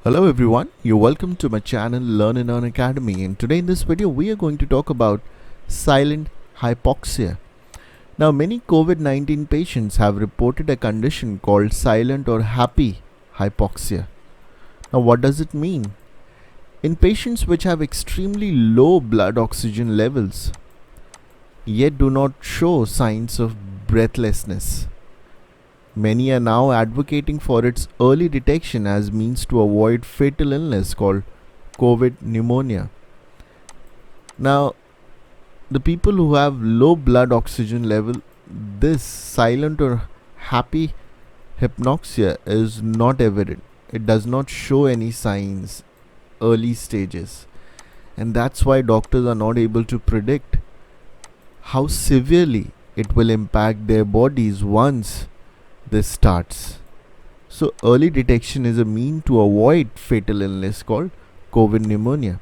Hello everyone, you're welcome to my channel Learn and Earn Academy, and today in this video we are going to talk about silent hypoxia. Now many COVID-19 patients have reported a condition called silent or happy hypoxia. Now what does it mean? In patients which have extremely low blood oxygen levels yet do not show signs of breathlessness. Many are now advocating for its early detection as means to avoid fatal illness called COVID pneumonia. Now, the people who have low blood oxygen level, this silent or happy hypoxia is not evident. It does not show any signs early stages, and that's why doctors are not able to predict how severely it will impact their bodies once this starts. So early detection is a mean to avoid fatal illness called COVID pneumonia.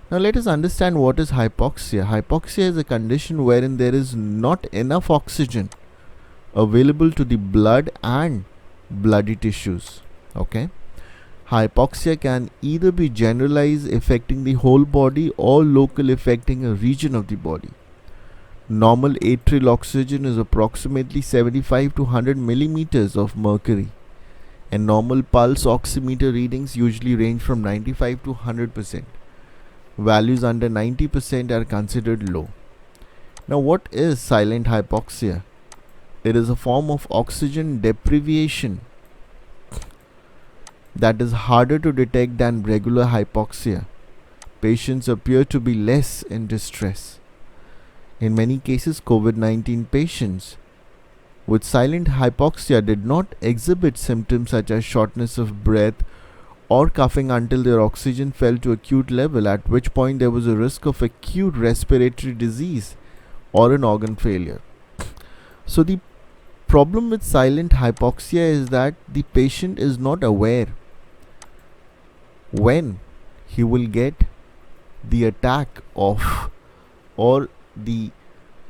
Now let us understand what is hypoxia. Hypoxia is a condition wherein there is not enough oxygen available to the blood and bloody tissues. Okay. Hypoxia can either be generalized affecting the whole body or local affecting a region of the body. Normal atrial oxygen is approximately 75 to 100 millimeters of mercury, and normal pulse oximeter readings usually range from 95 to 100%. Values under 90% are considered low. Now what is silent hypoxia? It is a form of oxygen deprivation that is harder to detect than regular hypoxia. Patients appear to be less in distress. In many cases, COVID-19 patients with silent hypoxia did not exhibit symptoms such as shortness of breath or coughing until their oxygen fell to acute level, at which point there was a risk of acute respiratory disease or an organ failure. So the problem with silent hypoxia is that the patient is not aware when he will get the attack of or the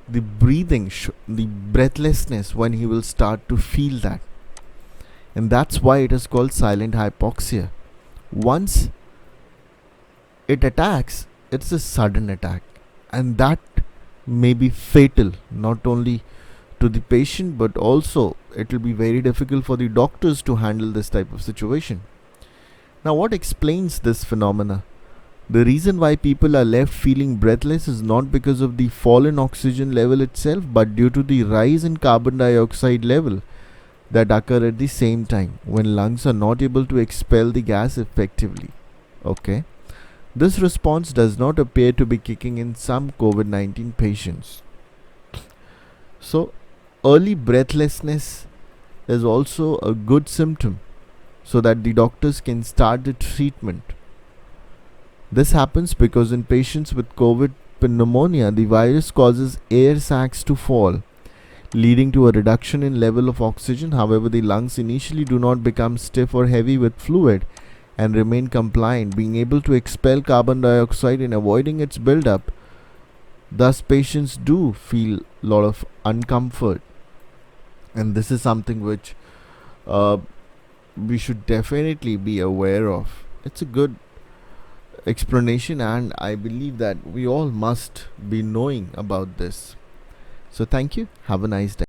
breathing, the breathlessness, when he will start to feel that, and that's why it is called silent hypoxia. Once it attacks, it's a sudden attack, and that may be fatal not only to the patient but also it will be very difficult for the doctors to handle this type of situation. Now what explains this phenomena? The reason why people are left feeling breathless is not because of the fall in oxygen level itself, but due to the rise in carbon dioxide level that occur at the same time when lungs are not able to expel the gas effectively. Okay. This response does not appear to be kicking in some COVID-19 patients. So early breathlessness is also a good symptom so that the doctors can start the treatment. This happens because in patients with COVID pneumonia, the virus causes air sacs to fall, leading to a reduction in level of oxygen. However, the lungs initially do not become stiff or heavy with fluid and remain compliant, being able to expel carbon dioxide and avoiding its buildup. Thus, patients do feel a lot of uncomfort, and this is something which we should definitely be aware of. It's a good explanation, and I believe that we all must be knowing about this. So thank you. Have a nice day.